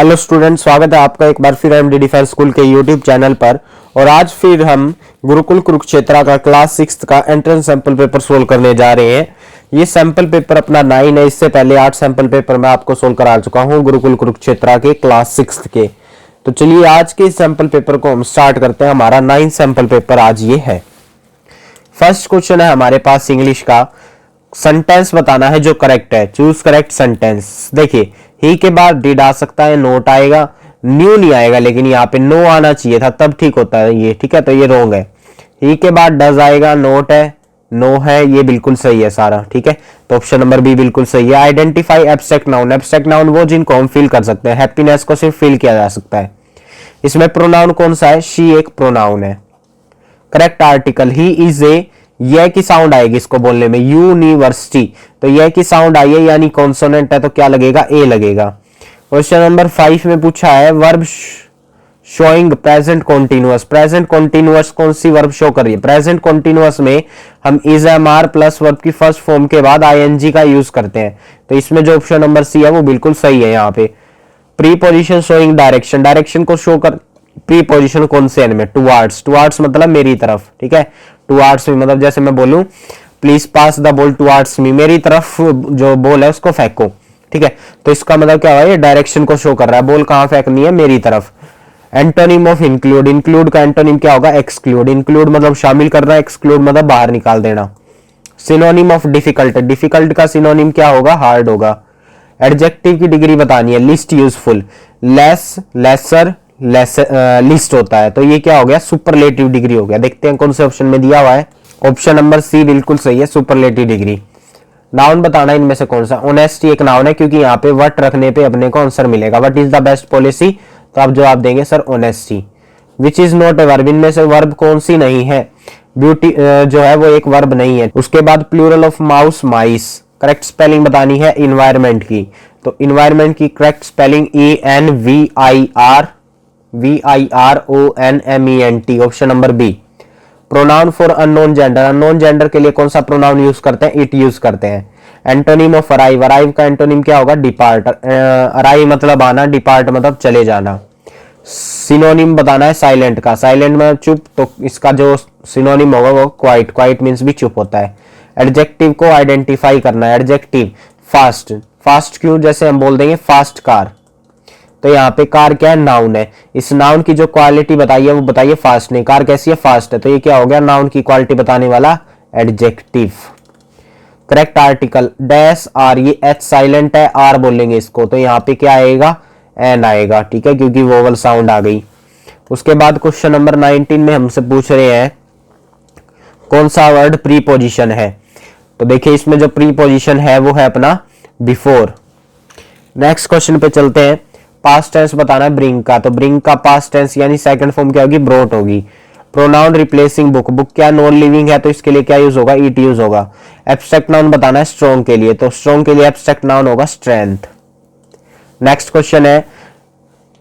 Hello student, स्वागत है आपका एक बार फिर एमडी डिफेंस स्कूल के यूट्यूब चैनल पर। और आज फिर हम गुरुकुल कुरुक्षेत्र का क्लास 6 का एंट्रेंस सैंपल पेपर सोल्व करने जा रहे हैं। ये सैंपल पेपर अपना 9 है। इससे पहले 8 सैंपल पेपर मैं आपको सोल्व करा चुका हूँ गुरुकुल कुरुक्षेत्र के क्लास 6 के। तो चलिए आज के सैंपल पेपर को हम स्टार्ट करते हैं। हमारा 9 सैंपल पेपर आज ये है। फर्स्ट क्वेश्चन है हमारे पास इंग्लिश का। सेंटेंस बताना है जो करेक्ट है। Choose correct sentence. देखिए, ही के बाद डिड आ सकता है, नोट आएगा, न्यू नहीं आएगा, लेकिन यहाँ पे नो आना चाहिए था, तब ठीक होता है ये। ठीक है, तो ये रॉन्ग है। ही के बाद डज आएगा, नोट है, नो है, ये बिल्कुल सही है सारा। ठीक है, तो ऑप्शन नंबर बी बिल्कुल सही है। Identify abstract noun. Abstract noun वो जिनको हम फील कर सकते हैं। हैप्पीनेस को सिर्फ फील किया जा सकता है। इसमें प्रोनाउन कौन सा है? शी एक प्रोनाउन है। Correct article he is a, यह की साउंड आएगी इसको बोलने में, यूनिवर्सिटी, तो यह की साउंड आई है यानी कॉन्सोनेंट है, तो क्या लगेगा? ए लगेगा। क्वेश्चन नंबर 5 में पूछा है verb showing present continuous. Present continuous कौन सी वर्ब शो कर रही है? प्रेजेंट कॉन्टिन्यूअस में हम is am are plus verb की फर्स्ट फॉर्म के बाद आईएनजी का यूज करते हैं। तो इसमें जो ऑप्शन नंबर सी है वो बिल्कुल सही है। यहाँ पे प्रीपोजिशन शोइंग डायरेक्शन, डायरेक्शन को शो कर, प्रीपोजिशन कौन से में? टुवार्ड्स। टुवार्ड्स मतलब मेरी तरफ। ठीक है, टुवार्ड्स मी मतलब जैसे मैं बोलूं please pass the ball towards me, मेरी तरफ जो बॉल है उसको फेंको। ठीक है, तो इसका मतलब क्या हुआ? ये डायरेक्शन को शो कर रहा है। बॉल कहां फेंकनी है? मेरी तरफ। Antonym of include. इंक्लूड का एंटोनिम क्या होगा? एक्सक्लूड। इंक्लूड मतलब शामिल करना, एक्सक्लूड मतलब बाहर निकाल देना। Synonym of difficult. डिफिकल्ट का सिनोनिम क्या होगा? हार्ड होगा। एडजेक्टिव की डिग्री बतानी है। Least useful, less, lesser, least होता है, तो ये क्या हो गया? सुपरलेटिव डिग्री हो गया। देखते हैं कौन से ऑप्शन में दिया हुआ है। ऑप्शन नंबर सी बिल्कुल सही है, सुपरलेटिव डिग्री। नाउन बताना इनमें से कौन सा? ऑनेस्टी एक नाउन है, क्योंकि यहाँ पे वट रखने पे अपने को आंसर मिलेगा। What is the best policy, तो आप जवाब देंगे sir honesty. Which is not a verb, इनमें से वर्ब कौन सी नहीं है? ब्यूटी जो है वो एक वर्ब नहीं है। उसके बाद plural of mouse, mice. Correct spelling बतानी है इन्वायरमेंट की, तो इन्वायरमेंट की correct spelling ENVIRONMENT, option number B. Pronoun for unknown gender. Unknown gender के लिए कौन सा प्रोनाउन यूज करते हैं? इट यूज करते हैं। Antonym of arrive. अराइव का एंटोनिम क्या होगा? डिपार्ट। अराइव मतलब आना, डिपार्ट मतलब चले जाना। सिनोनिम बताना है साइलेंट का। साइलेंट में चुप, तो इसका जो सिनोनिम होगा वो क्वाइट। क्वाइट मीन्स भी चुप होता है। एडजेक्टिव को आइडेंटिफाई करना है। Adjective fast. फास्ट क्यों? जैसे हम बोल देंगे फास्ट कार, तो यहाँ पे कार क्या है? नाउन है। इस नाउन की जो क्वालिटी बताइए वो बताइए फास्ट नहीं। कार कैसी है? फास्ट है, तो ये क्या हो गया? नाउन की क्वालिटी बताने वाला adjective. Correct article dash hour, ये एच साइलेंट है, आर बोलेंगे इसको, तो यहाँ पे क्या आएगा? एन आएगा। ठीक है, क्योंकि वोवल साउंड आ गई। उसके बाद क्वेश्चन नंबर 19 में हमसे पूछ रहे हैं कौन सा वर्ड प्रीपोजिशन है। तो देखिए इसमें जो प्रीपोजिशन है वो है अपना बिफोर। नेक्स्ट क्वेश्चन पे चलते हैं। पास्ट टेंस बताना है ब्रिंग का, तो ब्रिंग का पास्ट टेंस यानी सेकंड फॉर्म क्या होगी? ब्रोट होगी। Pronoun replacing book. बुक क्या नॉन लिविंग है, तो इसके लिए क्या यूज होगा? इट यूज होगा। एब्स्ट्रैक्ट नाउन बताना है स्ट्रॉन्ग के लिए, तो स्ट्रॉन्ग के लिए एब्स्ट्रैक्ट नाउन होगा स्ट्रेंथ। नेक्स्ट क्वेश्चन है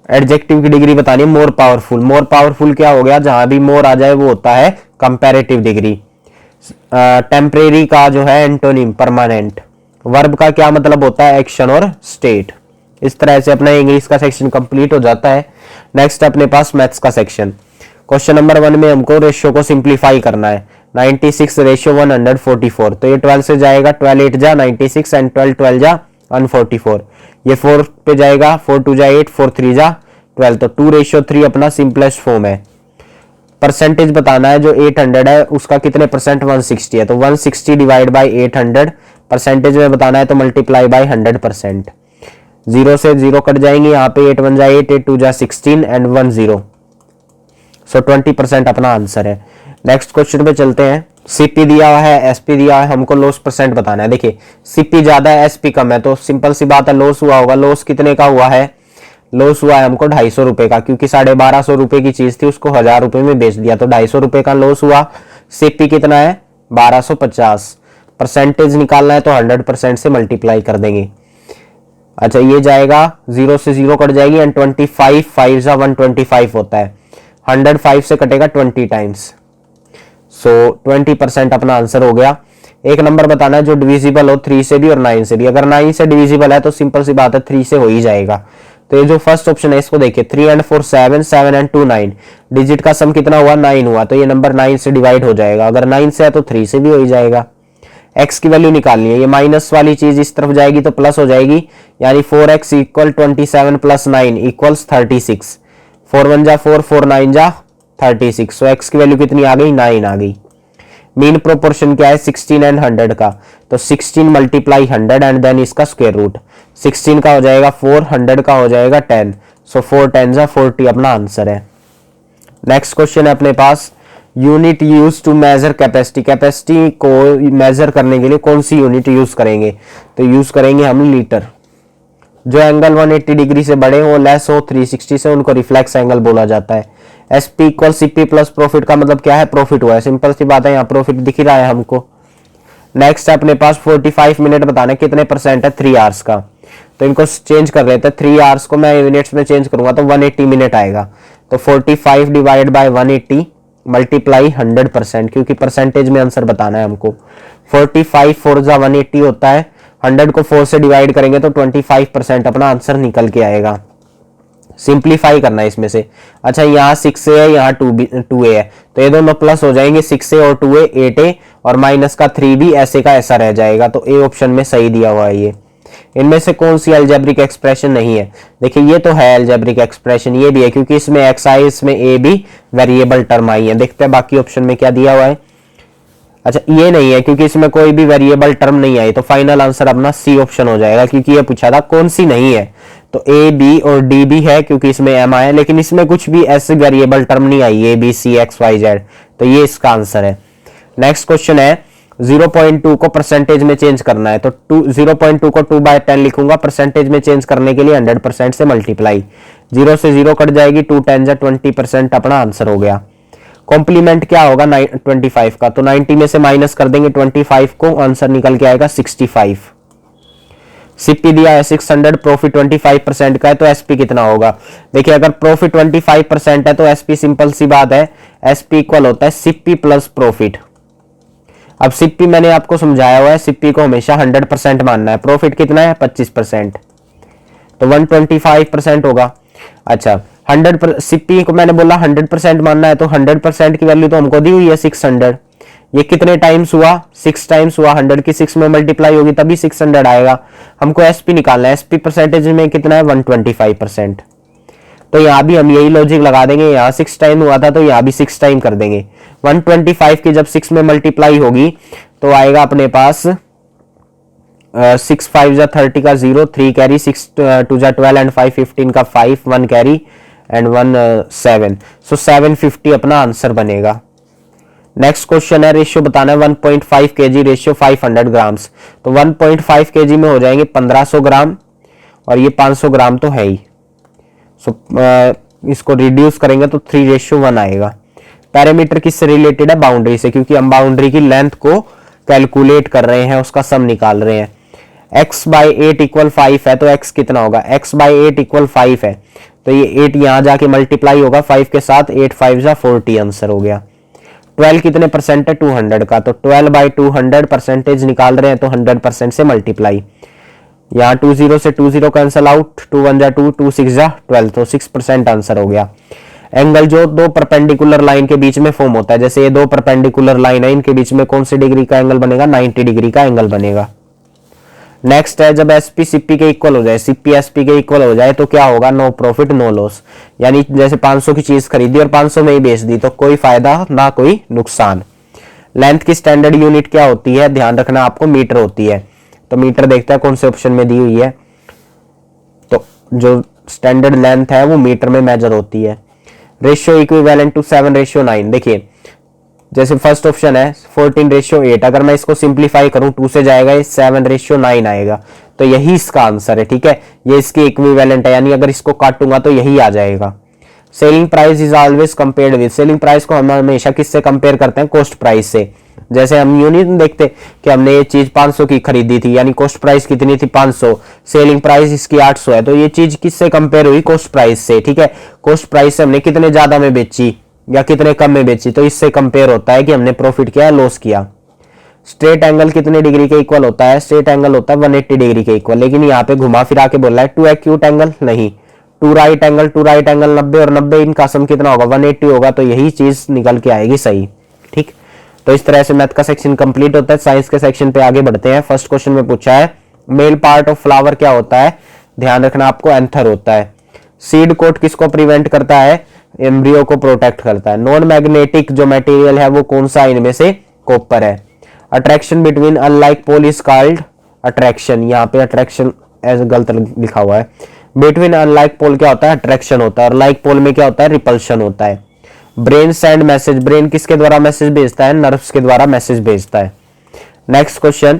एडजेक्टिव की डिग्री बतानी है मोर पावरफुल। मोर पावरफुल क्या हो गया? जहां भी मोर आ जाए वो होता है कंपैरेटिव डिग्री। टेम्परेरी का जो है एंटोनिम परमानेंट। वर्ब का क्या मतलब होता है? एक्शन और स्टेट। इस तरह से अपना इंग्लिश का सेक्शन कंप्लीट हो जाता है। नेक्स्ट अपने पास मैथ्स का सेक्शन। क्वेश्चन नंबर 1 में हमको रेशियो को सिंप्लीफाई करना है। 96 रेशियो 144, तो ये 12 से जाएगा, 12 8 जा 96 एंड 12 12 जा 144। ये 4 पे जाएगा, 4 2 जा 8, 4 3 जा 12, तो 2:3 अपना सिंपलेस्ट फॉर्म है। परसेंटेज बताना है जो 800 है उसका कितने परसेंट? 160 है, तो 160 डिवाइड बाई 800 परसेंटेज में बताना है, तो मल्टीप्लाई बाई 100%। 0 से 0 कट जाएंगे, यहाँ पे 8 1 जा 8, 8 2 जा 16 एंड 1 0, सो 20% अपना आंसर है। नेक्स्ट क्वेश्चन पे चलते हैं। सीपी दिया हुआ है, एसपी दिया हुआ है, हमको लॉस परसेंट बताना है। देखिए सीपी ज्यादा है, एसपी कम है, तो सिंपल सी बात है लॉस हुआ होगा। लॉस कितने का हुआ है? लॉस हुआ है हमको 250 रुपए का, क्योंकि 1250 रुपए की चीज थी उसको 1000 रुपए में बेच दिया, तो 250 रुपए का लॉस हुआ। सीपी कितना है? 1250। परसेंटेज निकालना है तो 100% से मल्टीप्लाई कर देंगे। अच्छा ये जाएगा, 0 से 0 कट जाएगी एंड 25 5 जा 125 होता है। 105 से कटेगा 20 टाइम्स, सो 20% अपना आंसर हो गया। एक नंबर बताना है जो डिविजिबल हो 3 से भी और 9 से भी। अगर 9 से डिविजिबल है तो सिंपल सी बात है 3 से हो ही जाएगा। तो ये जो फर्स्ट ऑप्शन है इसको देखिए, 3 एंड 4 7, 7 एंड 2 9, डिजिट का सम कितना हुआ 9 हुआ, तो ये नंबर 9 से डिवाइड हो जाएगा। अगर 9 से है तो 3 से भी हो ही जाएगा। x की वैल्यू निकालनी है, ये माइनस वाली चीज इस तरफ जाएगी तो प्लस हो जाएगी, यानी 4x इक्वल 27 प्लस 9 इक्वल्स 36। 4 1 जा 4, 4 9 जा 36। सो x की वैल्यू कितनी आ गई 9 आ गई। मीन प्रोपोर्शन क्या है 16 एंड 100 का, तो 16 मल्टीप्लाई 100 एंड देन इसका स्क्वायर रूट। 16 का हो जाएगा 4, 100 का हो जाएगा 10। सो 4 10 जा 40 अपना आंसर है। नेक्स्ट क्वेश्चन है अपने पास, unit use to measure capacity. Capacity को मेजर करने के लिए कौन सी यूनिट यूज करेंगे, तो यूज करेंगे हम लीटर। जो एंगल 180 डिग्री से बड़े हो, लेस हो 360 से, उनको रिफ्लेक्स एंगल बोला जाता है। SP equal CP plus profit का मतलब क्या है, प्रॉफिट हुआ है, सिंपल सी बात है, यहाँ प्रॉफिट दिख ही रहा है हमको। नेक्स्ट है अपने पास 45 मिनट बताना कितने परसेंट है 3 आवर्स का, तो इनको चेंज कर लेते हैं। 3 आवर्स को मैं यूनिट्स में चेंज करूंगा तो 180 मिनट आएगा, तो 45 डिवाइड बाय 180 मल्टीप्लाई 100%, क्योंकि परसेंटेज में आंसर बताना है हमको। 45 4 जा 180 होता है, 100 को 4 से डिवाइड करेंगे तो 25% अपना आंसर निकल के आएगा। सिंप्लीफाई करना है इसमें से। अच्छा यहाँ 6a है, यहाँ 2a है, तो ये दोनों प्लस हो जाएंगे, 6a और 2a 8a, और माइनस का 3b ऐसे का ऐसा रह जाएगा, तो ए ऑप्शन में सही दिया हुआ है ये। इनमें से कौन सी अलजेब्रिक एक्सप्रेशन नहीं है, देखिए ये तो है अलजेब्रिक एक्सप्रेशन, ये भी है क्योंकि इसमें x आई, इसमें a भी वेरिएबल टर्म आई है। देखते हैं बाकी ऑप्शन में क्या दिया हुआ है। अच्छा ये नहीं है क्योंकि इसमें कोई भी वेरिएबल टर्म नहीं आई, तो फाइनल आंसर अपना सी ऑप्शन हो जाएगा, क्योंकि ये पूछा था कौन सी नहीं है, तो ए बी और डी भी है क्योंकि इसमें एम आया, लेकिन इसमें कुछ भी ऐसे वेरिएबल टर्म नहीं आई, A B C X Y Z, तो ये इसका आंसर है। नेक्स्ट क्वेश्चन है 0.2 को परसेंटेज में चेंज करना है, तो 0.2 को 2/10 लिखूंगा, परसेंटेज में चेंज करने के लिए 100% से मल्टीप्लाई, 0 से 0 कट जाएगी, 2 10 जा 20% अपना आंसर हो गया। कॉम्प्लीमेंट क्या होगा 25 का, तो 90 में से माइनस कर देंगे 25 को, आंसर निकल के आएगा 65। सीपी दिया है 600, प्रॉफिट 25% का है, तो एसपी कितना होगा। देखिए अगर प्रॉफिट 25% है तो एसपी सिंपल सी बात है, एसपी इक्वल होता है सीपी प्लस प्रॉफिट। अब सीपी मैंने आपको समझाया हुआ है, सीपी को हमेशा 100% मानना है, प्रॉफिट कितना है 25%, तो 125% होगा। अच्छा 100 सीपी को मैंने बोला 100% मानना है, तो 100% की वैल्यू तो हमको दी हुई है 600, ये कितने टाइम्स हुआ 6 टाइम्स हुआ, 100 की 6 में मल्टीप्लाई होगी तभी 600 आएगा। हमको एसपी निकालना है, एसपी परसेंटेज में कितना है 125%, तो यहाँ भी हम यही लॉजिक लगा देंगे, यहाँ 6 टाइम हुआ था तो यहाँ भी 6 टाइम कर देंगे। 125 की जब 6 में मल्टीप्लाई होगी तो आएगा अपने पास 6 5 जा 30 का 0, 3 कैरी, 6 2 जा 12 एंड 5 15 का 5, 1 कैरी एंड 1 7, सो 750 अपना आंसर बनेगा। नेक्स्ट क्वेश्चन है, रेशियो बताना है 1.5 kg रेशियो 500 ग्राम्स, तो 1.5 kg में हो जाएंगे 1500 ग्राम, और ये 500 ग्राम तो है ही, सो इसको रिड्यूस करेंगे तो 3:1 आएगा। पैरामीटर किससे रिलेटेड है, बाउंड्री से, क्योंकि हम बाउंड्री की लेंथ को कैलकुलेट कर रहे हैं, उसका सम निकाल रहे हैं। x/8 = 5 है, तो x कितना होगा, x/8 = 5 है, तो ये 8 यहां जाके मल्टीप्लाई होगा 5 के साथ, 8 5 जा 40 आंसर हो गया। 12 कितने परसेंट है 200 का, तो 12/200 परसेंटेज निकाल रहे हैं, तो 100% से मल्टीप्लाई, यहाँ 20 से 20 कैंसल आउट, 2 1 जा 2, 2 6 जा 12, तो 6% आंसर हो गया। एंगल जो दो परपेंडिकुलर लाइन के बीच में फॉर्म होता है, जैसे ये दो परपेंडिकुलर लाइन है, इनके बीच में कौन सी डिग्री का एंगल बनेगा 90 डिग्री का एंगल बनेगा। नेक्स्ट है, जब एसपी सीपी के इक्वल हो जाए, सीपी एसपी के इक्वल हो जाए तो क्या होगा, नो प्रॉफिट नो लॉस, यानी जैसे 500 की चीज खरीदी और 500 में ही बेच दी, तो कोई फायदा ना कोई नुकसान। लेंथ की स्टैंडर्ड यूनिट क्या होती है, ध्यान रखना आपको, मीटर होती है, तो मीटर देखते हैं कौन से ऑप्शन में दी हुई है, तो जो स्टैंडर्ड लेंथ है वो मीटर में मेजर होती है। रेशियो इक्विवेलेंट टू 7:9, देखिए जैसे फर्स्ट ऑप्शन है 14:8, अगर मैं इसको सिंप्लीफाई करूं 2 से जाएगा ये 7:9 आएगा, तो यही इसका आंसर है, ठीक है, ये इसकी इक्विवेलेंट है, यानी अगर इसको काटूंगा तो यही आ जाएगा। Selling price is always compared with, selling price को हम हमेशा किससे कंपेयर करते हैं, कॉस्ट प्राइस से। जैसे हम यूं नहीं देखते कि हमने ये चीज 500 की खरीदी थी, यानी कॉस्ट प्राइस कितनी थी 500, सेलिंग प्राइस इसकी 800 है, तो ये चीज किससे कंपेयर हुई, कॉस्ट प्राइस से, ठीक है, कॉस्ट प्राइस से हमने कितने ज्यादा में बेची या कितने कम में बेची, तो इससे कंपेयर होता है कि हमने प्रॉफिट किया लॉस किया। स्ट्रेट एंगल कितने डिग्री के इक्वल होता है, स्ट्रेट एंगल होता है 180 डिग्री के इक्वल, लेकिन यहाँ पे घुमा फिरा के बोला है टू एक्यूट एंगल, नहीं, टू राइट एंगल 90 और 90 इनका सम कितना होगा 180 होगा, तो यही चीज निकल के आएगी सही। ठीक, तो इस तरह से मैथ का सेक्शन कंप्लीट होता है। साइंस के सेक्शन पे आगे बढ़ते हैं। फर्स्ट क्वेश्चन में पूछा है मेल पार्ट ऑफ फ्लावर क्या होता है, ध्यान रखना आपको एंथर होता है। सीड कोट किसको प्रिवेंट करता है, एम्ब्रियो को प्रोटेक्ट करता है। नॉन मैग्नेटिक जो मटेरियल है वो कौन सा, इनमें से कॉपर है। Attraction between unlike pole is called attraction, यहाँ पे अट्रैक्शन ऐसे गलत लिखा हुआ है। बिटवीन अनलाइक पोल क्या होता है, अट्रैक्शन होता है, और लाइक पोल में क्या होता है, रिपल्शन होता है। ब्रेन सेंड मैसेज, ब्रेन किसके द्वारा मैसेज भेजता है, नर्व्स के द्वारा मैसेज भेजता है। नेक्स्ट क्वेश्चन,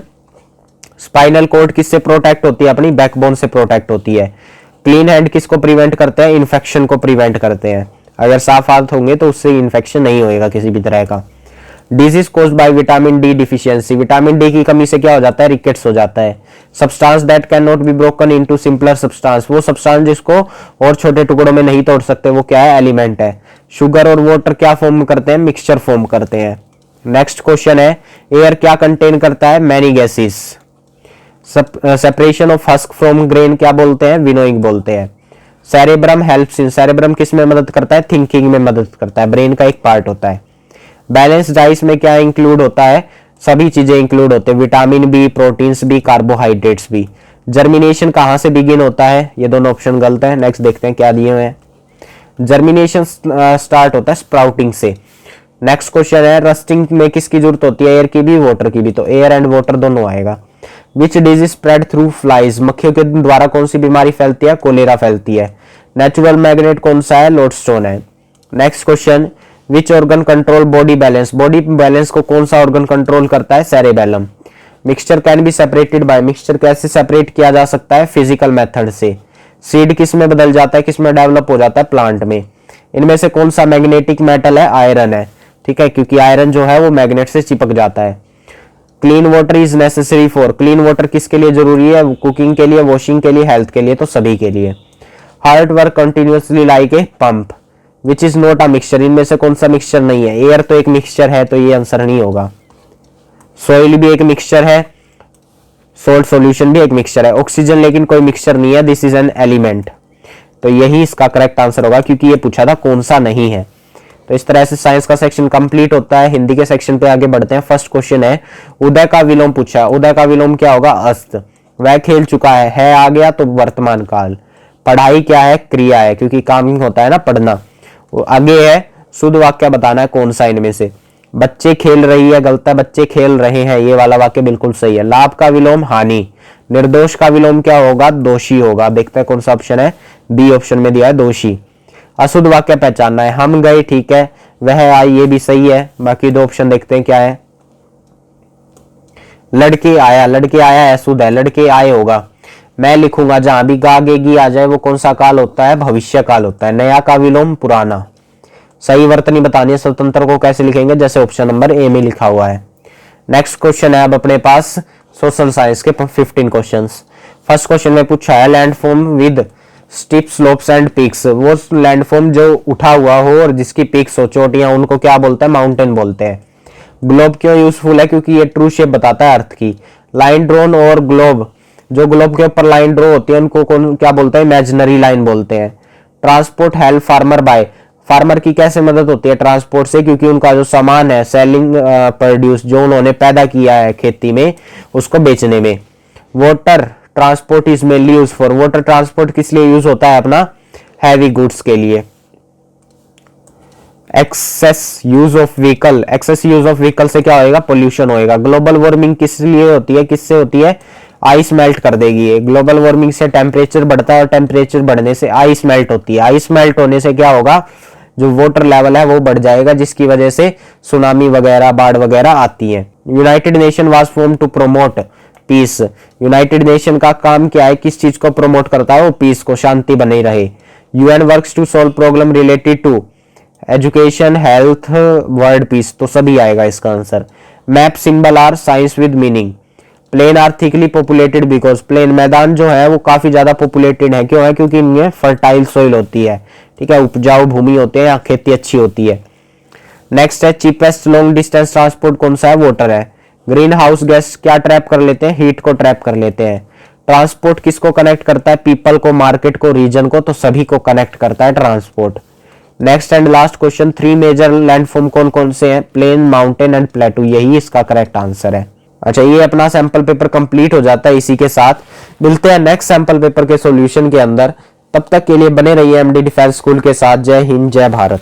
स्पाइनल कॉर्ड किससे प्रोटेक्ट होती है, अपनी बैकबोन से प्रोटेक्ट होती है। क्लीन हैंड किसको प्रिवेंट करते हैं, इन्फेक्शन को प्रिवेंट करते हैं। अगर साफ हाथ होंगे तो उससे इन्फेक्शन नहीं होएगा किसी भी तरह का। Disease caused by vitamin D deficiency, vitamin D की कमी से क्या हो जाता है, रिकेट्स हो जाता है। Substance that can not be broken into simpler substance, वो सब्सटेंस जिसको और छोटे टुकड़ों में नहीं तोड़ सकते, वो क्या है, एलिमेंट है। शुगर और वाटर क्या फॉर्म करते हैं, मिक्सचर फॉर्म करते हैं। नेक्स्ट क्वेश्चन है एयर क्या कंटेन करता है, many gases. Separation of husk from grain क्या बोलते हैं, विनोइंग बोलते हैं। सेरेब्रम हेल्प्स इन, सेरेब्रम किस में मदद करता है, थिंकिंग में मदद करता है, ब्रेन का एक पार्ट होता है। बैलेंस डाइट में क्या इंक्लूड होता है, सभी चीजें इंक्लूड होते हैं, विटामिन बी, प्रोटीन्स भी, कार्बोहाइड्रेट्स भी। जर्मिनेशन कहां से बिगिन होता है, ये दोनों ऑप्शन गलत है। नेक्स्ट देखते हैं क्या दिए हुए हैं। जर्मिनेशन स्टार्ट होता है स्प्राउटिंग से। नेक्स्ट क्वेश्चन है रस्टिंग में किसकी जरूरत होती है, एयर की भी, वाटर की भी, तो एयर एंड वाटर दोनों आएगा। Which disease spread through flies, मक्खियों के द्वारा कौन सी बीमारी फैलती है, कोलेरा फैलती है। नेचुरल मैग्नेट कौन सा है, लोडस्टोन है। Next question, which organ control body balance, body balance को कौन सा ऑर्गन कंट्रोल करता है, cerebellum. Mixture can be separated by, mixture कैसे सेपरेट किया जा सकता है, फिजिकल मेथड से। सीड किस में बदल जाता है, किस में डेवलप हो जाता है, प्लांट में। इनमें से कौन सा मैग्नेटिक मेटल है, आयरन है। ठीक है, क्योंकि आयरन जो है वो मैग्नेट से चिपक जाता है। Clean water is necessary for, clean water किसके लिए जरूरी है, कुकिंग के लिए, वॉशिंग के लिए, हेल्थ के लिए, तो सभी के लिए। Heart work continuously like a pump, which is not a mixture, इनमें से कौन सा मिक्सचर नहीं है, एयर तो एक मिक्सचर है, तो ये आंसर नहीं होगा। सॉइल भी एक मिक्सचर है, सोल्ट सॉल्यूशन भी एक मिक्सचर है। ऑक्सीजन लेकिन कोई मिक्सचर नहीं है, दिस इज एन एलिमेंट, तो यही इसका करेक्ट आंसर होगा, क्योंकि ये पूछा था कौन सा नहीं है। तो इस तरह से साइंस का सेक्शन कंप्लीट होता है। हिंदी के सेक्शन पे आगे बढ़ते हैं। फर्स्ट क्वेश्चन है उदय का विलोम पूछा, उदय का विलोम क्या होगा, अस्त। वह खेल चुका है आ गया तो वर्तमान काल। पढ़ाई क्या है, क्रिया है, क्योंकि काम होता है ना पढ़ना। आगे है शुद्ध वाक्य बताना है कौन सा इनमें से। बच्चे खेल रही है, गलत है, बच्चे खेल रहे हैं, ये वाला वाक्य बिल्कुल सही है। लाभ का विलोम हानि। निर्दोष का विलोम क्या होगा, दोषी होगा। देखते हैं कौन सा ऑप्शन है, बी ऑप्शन में दिया है दोषी। अशुद्ध वाक्य पहचानना है, हम गए, ठीक है, वह आई, ये भी सही है। बाकी दो ऑप्शन देखते हैं क्या है। लड़के आया, लड़के आया अशुद्ध है, लड़के आए होगा। मैं लिखूंगा, जहां भी गा गेगी आ जाए वो कौन सा काल होता है, भविष्य काल होता है। नया का विलोम पुराना। सही वर्तनी बतानी है, स्वतंत्र को कैसे लिखेंगे, जैसे ऑप्शन नंबर ए में लिखा हुआ है। नेक्स्ट क्वेश्चन है अब अपने पास सोशल साइंस के 15 क्वेश्चंस। फर्स्ट क्वेश्चन में पूछा है landform with steep slopes and peaks, वो लैंडफॉर्म जो उठा हुआ हो और जिसकी पीक्स हो, चोटियां, उनको क्या बोलते हैं, माउंटेन बोलते हैं। ग्लोब क्यों यूजफुल है, क्योंकि ये ट्रू शेप बताता है अर्थ की। लाइन ड्रोन और ग्लोब, जो ग्लोब के ऊपर लाइन ड्रॉ होती है उनको कौन क्या बोलते हैं, इमेजिनरी लाइन बोलते हैं। Transport help farmer by, farmer की कैसे मदद होती है ट्रांसपोर्ट से, क्योंकि उनका जो सामान है, सेलिंग प्रोड्यूस, जो उन्होंने पैदा किया है खेती में, उसको बेचने में। Water transport is mainly use for, water transport किस लिए यूज होता है, अपना हैवी गुड्स के लिए। Excess use of vehicle, excess use of vehicle से क्या होएगा, पोल्यूशन होएगा। ग्लोबल वार्मिंग किस लिए होती है, किससे होती है, आइस मेल्ट कर देगी ये। ग्लोबल वार्मिंग से टेम्परेचर बढ़ता है और टेम्परेचर बढ़ने से आइस मेल्ट होती है। आइस मेल्ट होने से क्या होगा, जो वाटर लेवल है वो बढ़ जाएगा, जिसकी वजह से सुनामी वगैरह, बाढ़ वगैरह आती है। United Nation was form to promote peace, United Nation का काम क्या है, किस चीज को प्रमोट करता है, वो पीस को, शांति बनी रहे। UN works to solve problem related to education, health, world peace, तो सभी आएगा इसका answer. Map symbol are signs with meaning. Plain are thickly populated because, plain मैदान जो है वो काफी ज्यादा पॉपुलेटेड है, क्यों है, क्योंकि इनमें फर्टाइल सोइल होती है, ठीक है, उपजाऊ भूमि होते हैं, यहाँ खेती अच्छी होती है। नेक्स्ट है चीपेस्ट लॉन्ग डिस्टेंस ट्रांसपोर्ट कौन सा है, वाटर है। ग्रीन हाउस गैस क्या ट्रैप कर लेते हैं, हीट को ट्रैप कर लेते हैं। ट्रांसपोर्ट किसको कनेक्ट करता है? पीपल को, मार्केट को, रीजन को, तो सभी को कनेक्ट करता है transport. Next and last question, 3 major landform कौन कौन से हैं? प्लेन, माउंटेन एंड प्लेटू, यही इसका करेक्ट आंसर है। अच्छा, ये अपना सैंपल पेपर कंप्लीट हो जाता है। इसी के साथ मिलते हैं नेक्स्ट सैंपल पेपर के सॉल्यूशन के अंदर। तब तक के लिए बने रहिए एमडी डिफेंस स्कूल के साथ। जय हिंद, जय भारत।